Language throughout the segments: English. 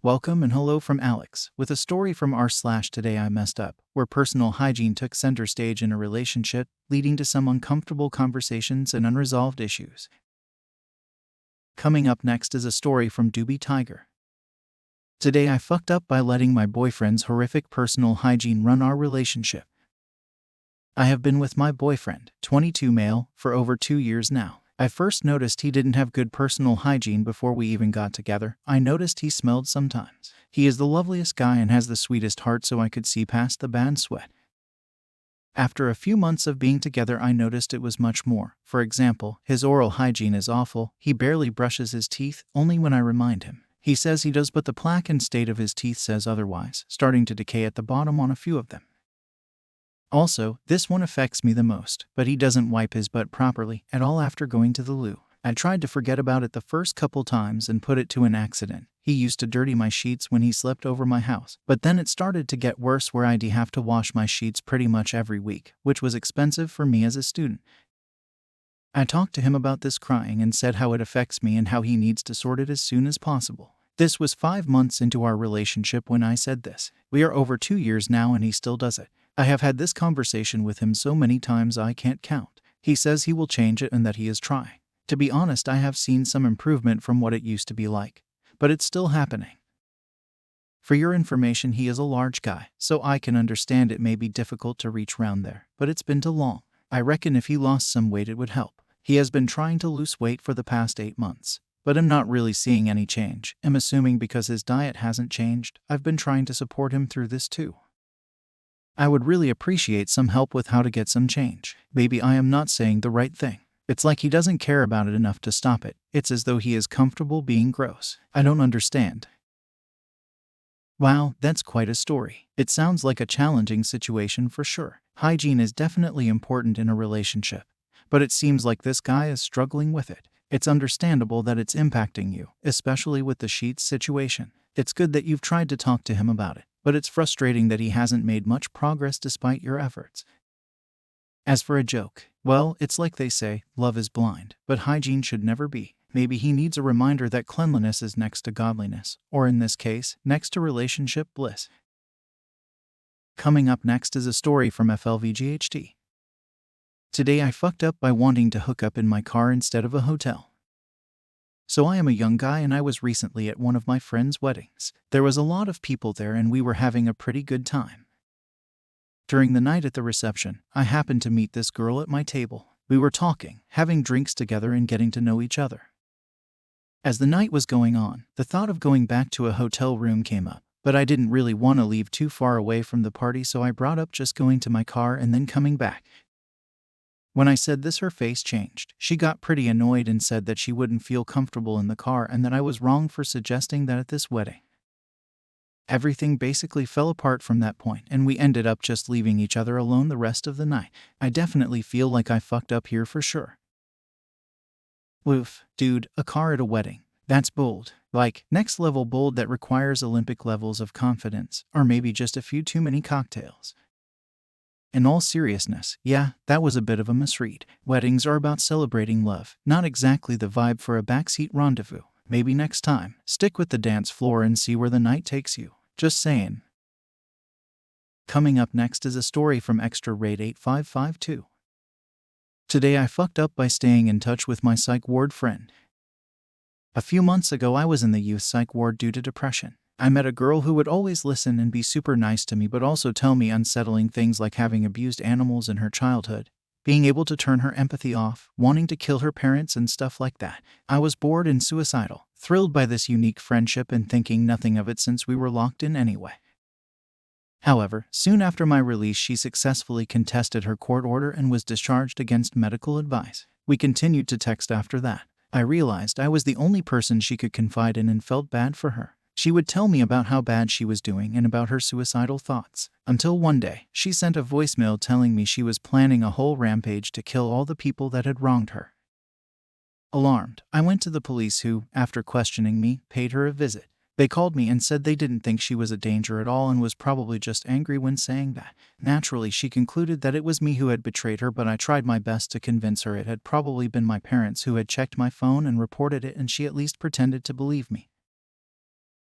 Welcome and hello from Alex, with a story from r/Today I Messed Up, where personal hygiene took center stage in a relationship, leading to some uncomfortable conversations and unresolved issues. Coming up next is a story from DoobieTiger. Today I fucked up by letting my boyfriend's horrific personal hygiene run our relationship. I have been with my boyfriend, 22 male, for over 2 years now. I first noticed he didn't have good personal hygiene before we even got together. I noticed he smelled sometimes. He is the loveliest guy and has the sweetest heart, so I could see past the bad sweat. After a few months of being together, I noticed it was much more. For example, his oral hygiene is awful. He barely brushes his teeth, only when I remind him. He says he does, but the plaque and state of his teeth says otherwise, starting to decay at the bottom on a few of them. Also, this one affects me the most, but he doesn't wipe his butt properly at all after going to the loo. I tried to forget about it the first couple times and put it to an accident. He used to dirty my sheets when he slept over my house, but then it started to get worse where I'd have to wash my sheets pretty much every week, which was expensive for me as a student. I talked to him about this, crying, and said how it affects me and how he needs to sort it as soon as possible. This was 5 months into our relationship when I said this. We are over 2 years now and he still does it. I have had this conversation with him so many times I can't count. He says he will change it and that he is trying. To be honest, I have seen some improvement from what it used to be like, but it's still happening. For your information, he is a large guy, so I can understand it may be difficult to reach round there, but it's been too long. I reckon if he lost some weight it would help. He has been trying to lose weight for the past 8 months, but I'm not really seeing any change. I'm assuming because his diet hasn't changed. I've been trying to support him through this too. I would really appreciate some help with how to get some change. Maybe I am not saying the right thing. It's like he doesn't care about it enough to stop it. It's as though he is comfortable being gross. I don't understand. Wow, that's quite a story. It sounds like a challenging situation for sure. Hygiene is definitely important in a relationship, but it seems like this guy is struggling with it. It's understandable that it's impacting you, especially with the sheets situation. It's good that you've tried to talk to him about it, but it's frustrating that he hasn't made much progress despite your efforts. As for a joke, well, it's like they say, love is blind, but hygiene should never be. Maybe he needs a reminder that cleanliness is next to godliness, or in this case, next to relationship bliss. Coming up next is a story from Flvght. Today I fucked up by wanting to hook up in my car instead of a hotel. So I am a young guy and I was recently at one of my friend's weddings. There was a lot of people there and we were having a pretty good time. During the night at the reception, I happened to meet this girl at my table. We were talking, having drinks together and getting to know each other. As the night was going on, the thought of going back to a hotel room came up, but I didn't really want to leave too far away from the party, so I brought up just going to my car and then coming back. When I said this, her face changed. She got pretty annoyed and said that she wouldn't feel comfortable in the car and that I was wrong for suggesting that at this wedding. Everything basically fell apart from that point, and we ended up just leaving each other alone the rest of the night. I definitely feel like I fucked up here for sure. Woof, dude, a car at a wedding. That's bold. Like, next level bold that requires Olympic levels of confidence, or maybe just a few too many cocktails. In all seriousness, yeah, that was a bit of a misread. Weddings are about celebrating love, not exactly the vibe for a backseat rendezvous. Maybe next time, stick with the dance floor and see where the night takes you. Just saying. Coming up next is a story from Extra Rate 8552. Today I fucked up by staying in touch with my psych ward friend. A few months ago I was in the youth psych ward due to depression. I met a girl who would always listen and be super nice to me, but also tell me unsettling things like having abused animals in her childhood, being able to turn her empathy off, wanting to kill her parents and stuff like that. I was bored and suicidal, thrilled by this unique friendship and thinking nothing of it since we were locked in anyway. However, soon after my release she successfully contested her court order and was discharged against medical advice. We continued to text after that. I realized I was the only person she could confide in and felt bad for her. She would tell me about how bad she was doing and about her suicidal thoughts. Until one day, she sent a voicemail telling me she was planning a whole rampage to kill all the people that had wronged her. Alarmed, I went to the police who, after questioning me, paid her a visit. They called me and said they didn't think she was a danger at all and was probably just angry when saying that. Naturally, she concluded that it was me who had betrayed her, but I tried my best to convince her it had probably been my parents who had checked my phone and reported it, and she at least pretended to believe me.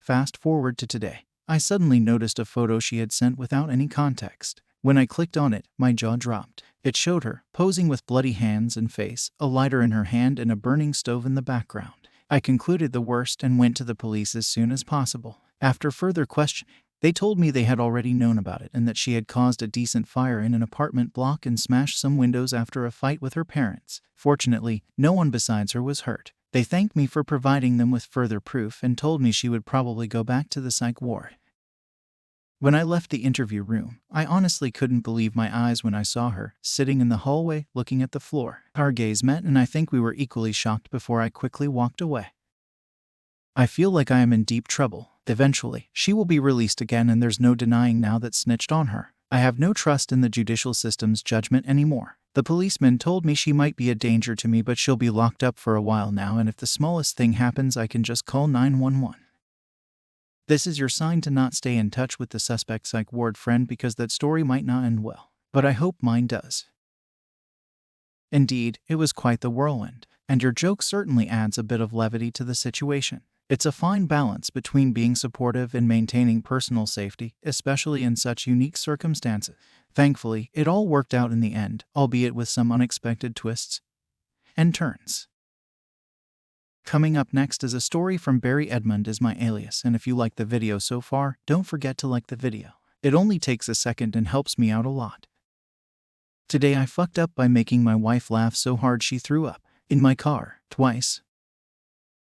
Fast forward to today. I suddenly noticed a photo she had sent without any context. When I clicked on it, my jaw dropped. It showed her, posing with bloody hands and face, a lighter in her hand and a burning stove in the background. I concluded the worst and went to the police as soon as possible. After further questioning, they told me they had already known about it and that she had caused a decent fire in an apartment block and smashed some windows after a fight with her parents. Fortunately, no one besides her was hurt. They thanked me for providing them with further proof and told me she would probably go back to the psych ward. When I left the interview room, I honestly couldn't believe my eyes when I saw her, sitting in the hallway, looking at the floor. Our gaze met and I think we were equally shocked before I quickly walked away. I feel like I am in deep trouble. Eventually, she will be released again and there's no denying now that snitched on her. I have no trust in the judicial system's judgment anymore. The policeman told me she might be a danger to me but she'll be locked up for a while now and if the smallest thing happens I can just call 911. This is your sign to not stay in touch with the suspect psych ward friend because that story might not end well. But I hope mine does. Indeed, it was quite the whirlwind, and your joke certainly adds a bit of levity to the situation. It's a fine balance between being supportive and maintaining personal safety, especially in such unique circumstances. Thankfully, it all worked out in the end, albeit with some unexpected twists and turns. Coming up next is a story from BuryEdmundIsMyAlias, and if you like the video so far, don't forget to like the video. It only takes a second and helps me out a lot. Today I fucked up by making my wife laugh so hard she threw up in my car twice.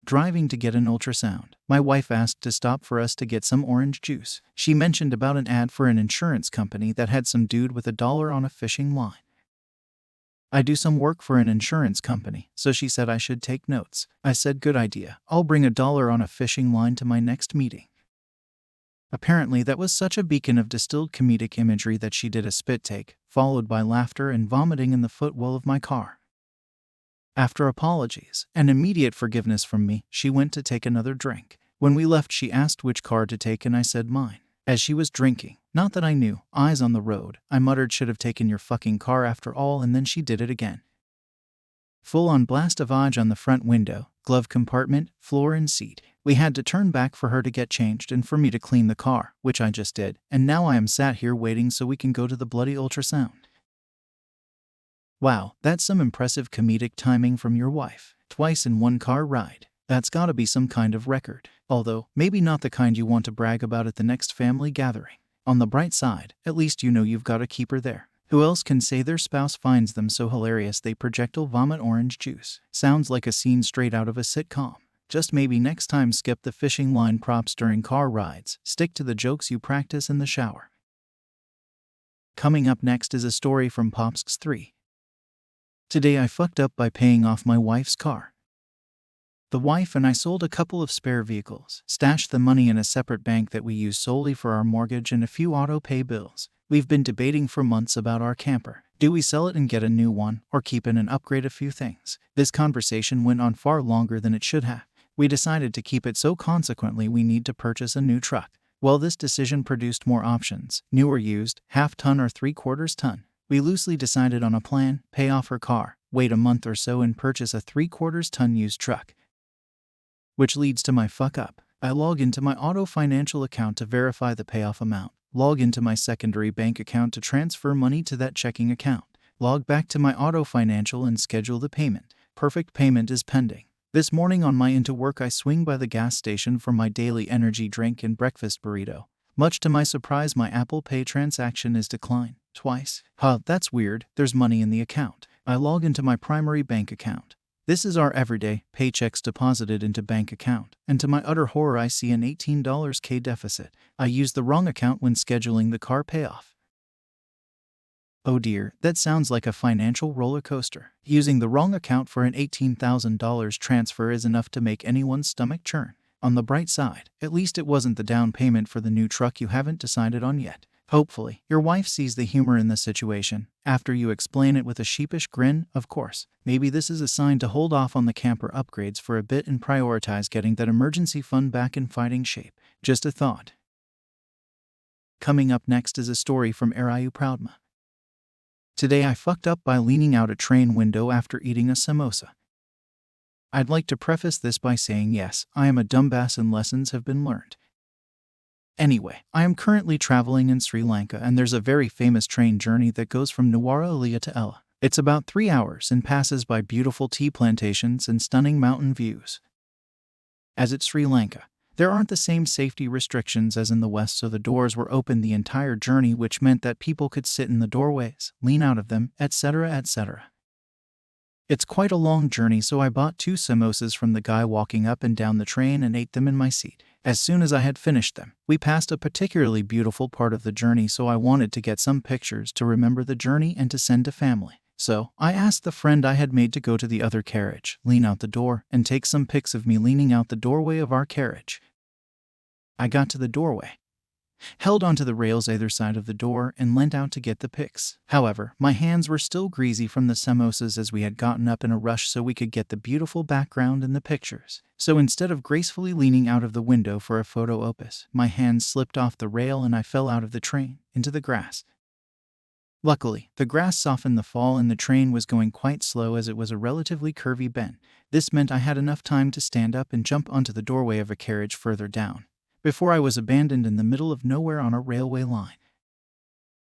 Driving to get an ultrasound, my wife asked to stop for us to get some orange juice. She mentioned about an ad for an insurance company that had some dude with $1 on a fishing line. I do some work for an insurance company, so she said I should take notes. I said good idea, I'll bring $1 on a fishing line to my next meeting. Apparently that was such a beacon of distilled comedic imagery that she did a spit take, followed by laughter and vomiting in the footwell of my car. After apologies and immediate forgiveness from me, she went to take another drink. When we left she asked which car to take and I said mine. As she was drinking, not that I knew, eyes on the road, I muttered should have taken your fucking car after all and then she did it again. Full on blast of age on the front window, glove compartment, floor and seat. We had to turn back for her to get changed and for me to clean the car, which I just did, and now I am sat here waiting so we can go to the bloody ultrasound. Wow, that's some impressive comedic timing from your wife. Twice in one car ride. That's gotta be some kind of record. Although, maybe not the kind you want to brag about at the next family gathering. On the bright side, at least you know you've got a keeper there. Who else can say their spouse finds them so hilarious they projectile vomit orange juice? Sounds like a scene straight out of a sitcom. Just maybe next time skip the fishing line props during car rides. Stick to the jokes you practice in the shower. Coming up next is a story from Popsks 3. Today I fucked up by paying off my wife's car. The wife and I sold a couple of spare vehicles, stashed the money in a separate bank that we use solely for our mortgage and a few auto pay bills. We've been debating for months about our camper. Do we sell it and get a new one, or keep it and upgrade a few things? This conversation went on far longer than it should have. We decided to keep it, so consequently we need to purchase a new truck. Well, this decision produced more options, new or used, half-ton or 3/4 ton. We loosely decided on a plan: pay off her car, wait a month or so and purchase a 3/4 ton used truck. Which leads to my fuck up. I log into my auto financial account to verify the payoff amount, log into my secondary bank account to transfer money to that checking account, log back to my auto financial and schedule the payment. Perfect payment is pending. This morning on my into work I swing by the gas station for my daily energy drink and breakfast burrito. Much to my surprise, my Apple Pay transaction is declined twice. That's weird. There's money in the account. I log into my primary bank account. This is our everyday paychecks deposited into bank account, and to my utter horror I see an $18K deficit. I used the wrong account when scheduling the car payoff. Oh dear, that sounds like a financial roller coaster. Using the wrong account for an $18,000 transfer is enough to make anyone's stomach churn. On the bright side, at least it wasn't the down payment for the new truck you haven't decided on yet. Hopefully, your wife sees the humor in the situation. After you explain it with a sheepish grin, of course. Maybe this is a sign to hold off on the camper upgrades for a bit and prioritize getting that emergency fund back in fighting shape. Just a thought. Coming up next is a story from areyouproudma. Today I fucked up by leaning out a train window after eating a samosa. I'd like to preface this by saying yes, I am a dumbass and lessons have been learned. Anyway, I am currently traveling in Sri Lanka and there's a very famous train journey that goes from Nuwara to Ella. It's about 3 hours and passes by beautiful tea plantations and stunning mountain views. As it's Sri Lanka, there aren't the same safety restrictions as in the West, so the doors were open the entire journey, which meant that people could sit in the doorways, lean out of them, etc., etc. It's quite a long journey, so I bought 2 samosas from the guy walking up and down the train and ate them in my seat. As soon as I had finished them, we passed a particularly beautiful part of the journey, so I wanted to get some pictures to remember the journey and to send to family. So, I asked the friend I had made to go to the other carriage, lean out the door, and take some pics of me leaning out the doorway of our carriage. I got to the doorway, held onto the rails either side of the door, and leant out to get the pics. However, my hands were still greasy from the samosas as we had gotten up in a rush so we could get the beautiful background in the pictures. So instead of gracefully leaning out of the window for a photo opus, my hands slipped off the rail and I fell out of the train, into the grass. Luckily, the grass softened the fall and the train was going quite slow as it was a relatively curvy bend. This meant I had enough time to stand up and jump onto the doorway of a carriage further down, before I was abandoned in the middle of nowhere on a railway line.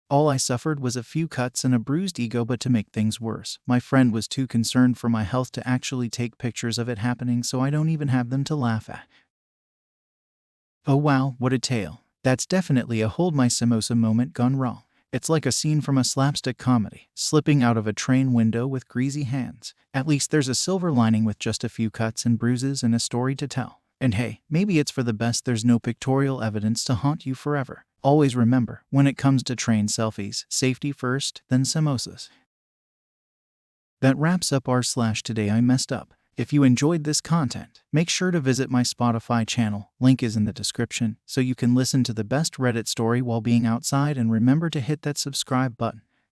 All I suffered was a few cuts and a bruised ego, but to make things worse, my friend was too concerned for my health to actually take pictures of it happening, so I don't even have them to laugh at. Oh wow, what a tale. That's definitely a hold my samosa moment gone wrong. It's like a scene from a slapstick comedy, slipping out of a train window with greasy hands. At least there's a silver lining with just a few cuts and bruises and a story to tell. And hey, maybe it's for the best there's no pictorial evidence to haunt you forever. Always remember, when it comes to train selfies, safety first, then samosas. That wraps up r/today I messed up. If you enjoyed this content, make sure to visit my Spotify channel, link is in the description, so you can listen to the best Reddit story while being outside, and remember to hit that subscribe button.